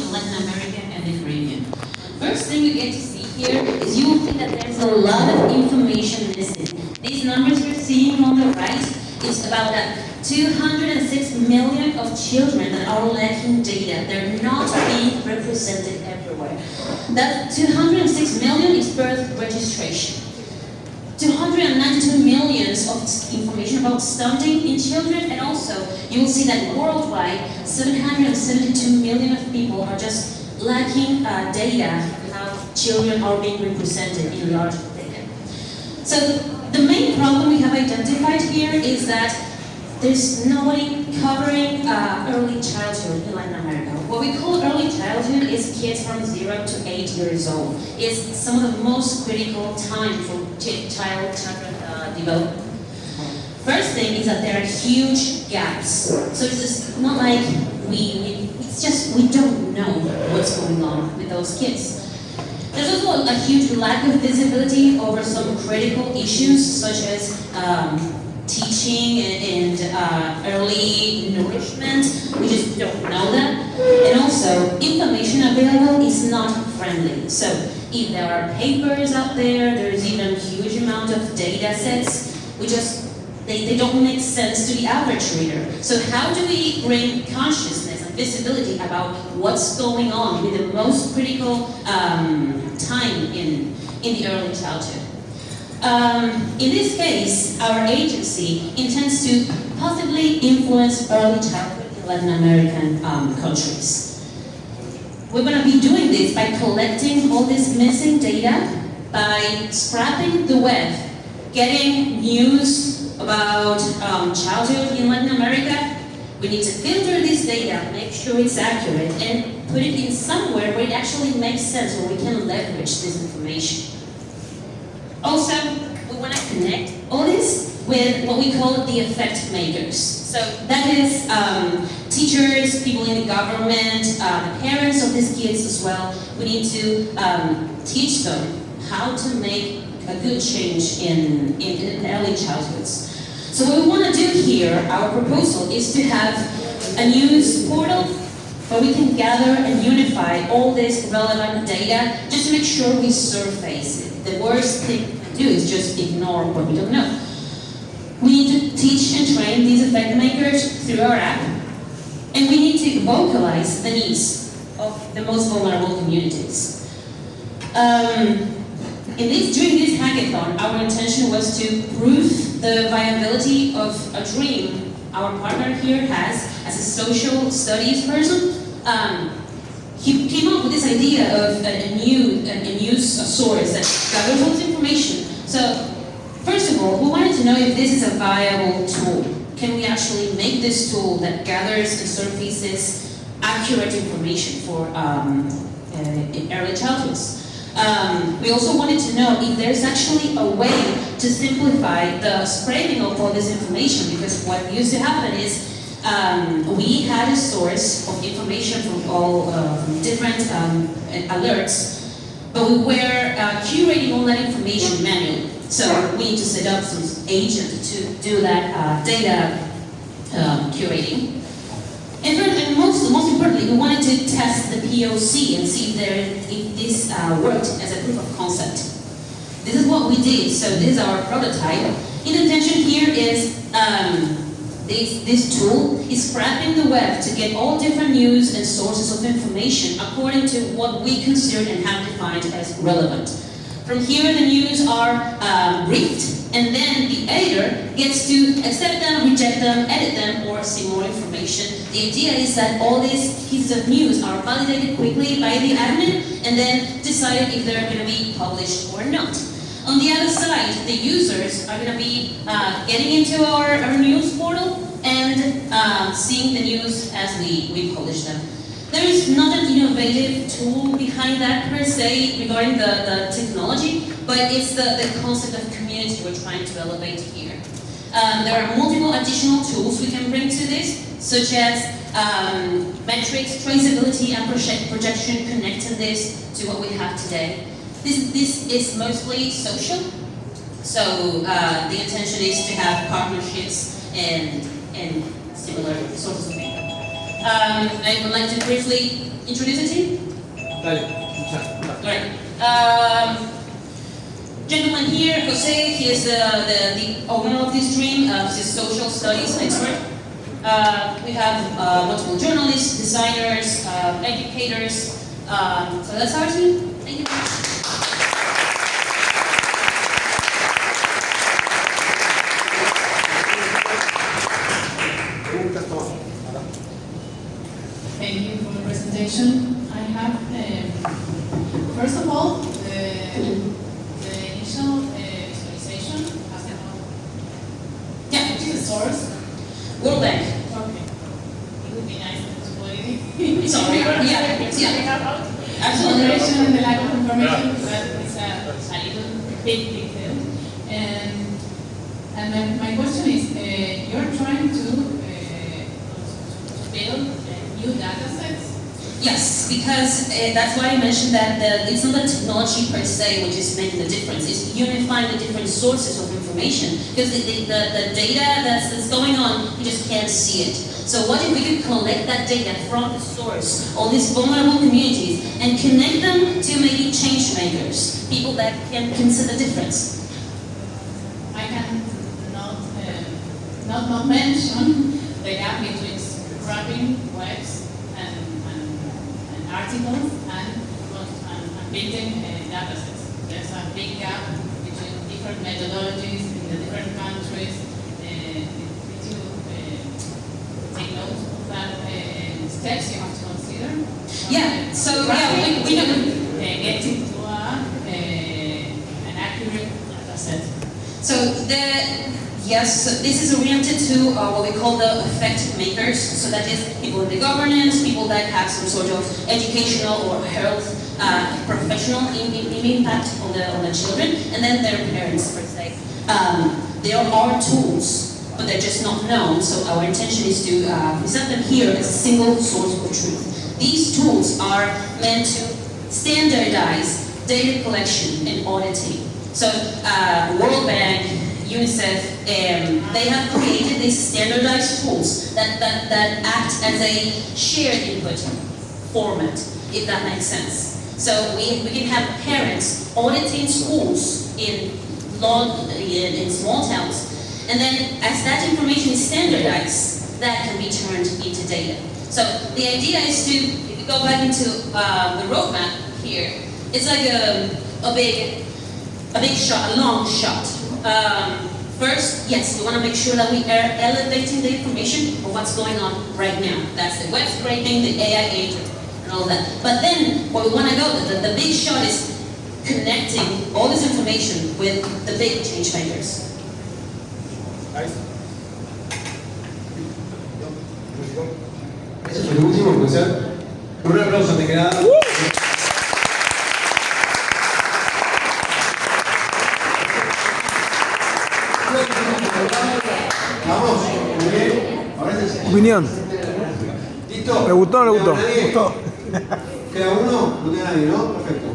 in Latin America and the Caribbean. First thing you get to see here is you will see that there's a lot of information missing. These numbers you're seeing on the right is about that 206 million of children that are lacking data. They're not being represented everywhere. That 206 million is birth registration. 292 million of information about stunting in children, and also you will see that worldwide 772 million of people are just lacking data how children are being represented in large data. So the main problem we have identified here is that there's nobody covering early childhood in Latin America. What we call early childhood is kids from 0 to 8 years old. It's some of the most critical time for child development. First thing is that there are huge gaps. So it's just not like it's just we don't know what's going on with those kids. There's also a huge lack of visibility over some critical issues such as teaching and early nourishment. We just don't know that. And also, information available is not friendly. So if there are papers out there, there's even a huge amount of data sets, they don't make sense to the average reader. So how do we bring consciousness and visibility about what's going on with the most critical time in the early childhood? In this case, our agency intends to positively influence early childhood in Latin American countries. We're going to be doing this by collecting all this missing data, by scrapping the web, getting news about childhood in Latin America. We need to filter this data, make sure it's accurate, and put it in somewhere where it actually makes sense, where we can leverage this information. Also, we want to connect all this with what we call the effect makers. So that is teachers, people in the government, the parents of these kids as well. We need to teach them how to make a good change in early childhoods. So what we want to do here, our proposal, is to have a news portal where we can gather and unify all this relevant data just to make sure we surface it. The worst thing we can do is just ignore what we don't know. We need to teach and train these effect makers through our app, and we need to vocalize the needs of the most vulnerable communities. During this hackathon, our intention was to prove the viability of a dream our partner here has as a social studies person. He came up with this idea of a news source that gathers all this information. So, first of all, we wanted to know if this is a viable tool. Can we actually make this tool that gathers and surfaces accurate information for in early childhoods? We also wanted to know if there's actually a way to simplify the spreading of all this information, because what used to happen is we had a source of information from all from different alerts, but we were curating all that information manually. So we need to set up some agent to do that data curating. And most importantly, we wanted to test the POC and see if this worked as a proof of concept. This is what we did. So this is our prototype. And the intention here is this tool is scrapping the web to get all different news and sources of information according to what we considered and have defined as relevant. From here, the news are briefed, and then the editor gets to accept them, reject them, edit them, or see more information. The idea is that all these pieces of news are validated quickly by the admin, and then decided if they're going to be published or not. On the other side, the users are going to be getting into our news portal and seeing the news as we publish them. There is not an innovative tool behind that per se regarding the technology, but it's the concept of community we're trying to elevate here. There are multiple additional tools we can bring to this, such as metrics, traceability, and projection, connecting this to what we have today. This is mostly social, so the intention is to have partnerships and similar sources of data. I would like to briefly introduce the team. Alright. Gentleman here, Jose, he is the owner of this stream. He's a social studies expert. We have multiple journalists, designers, educators. So that's our team. Thank you very much. Thank you for the presentation. I have, first of all, the initial visualization has which is the source. World Bank. Okay. It would be nice to put it. Sorry. Yeah. Absolutely. Information and the lack of information, but it's a little bit detailed. And my question is, you're trying to build new data sets? Yes, because that's why I mentioned that it's not the technology per se which is making the difference. It's unifying the different sources of information. Because the data that's going on, you just can't see it. So what if we could collect that data from the source, all these vulnerable communities, and connect them to maybe change makers, people that can see the difference? I can not mention the gap between scrapping webs and articles and building data sets. There's a big gap between different methodologies in the different countries. Did you take note of that steps you have to consider? Yeah, so yeah, we know. Getting to an accurate data set. So so this is oriented to what we call the effective makers. So that is people in the governance, people that have some sort of educational or health professional impact on the children, and then their parents per se. There are tools, but they're just not known. So our intention is to present them here as a single source of truth. These tools are meant to standardize data collection and auditing. So World Bank, UNICEF, they have created these standardized tools that act as a shared input format, if that makes sense. So we can have parents auditing schools in small towns, and then as that information is standardized, that can be turned into data. So the idea is to, if you go back into the roadmap here, it's like a big shot, a long shot. First, yes, we want to make sure that we are elevating the information of what's going on right now. That's the web scraping, the AI agent, and all that. But then, where we want to go, the big shot is connecting all this information with the big change makers. Ese fue el último, pues. Un aplauso, te queda. Vamos, muy bien. Ahora es el Opinión. ¿Listo? ¿Le gustó o no le gustó? ¿Queda uno? No queda nadie, ¿no? Perfecto.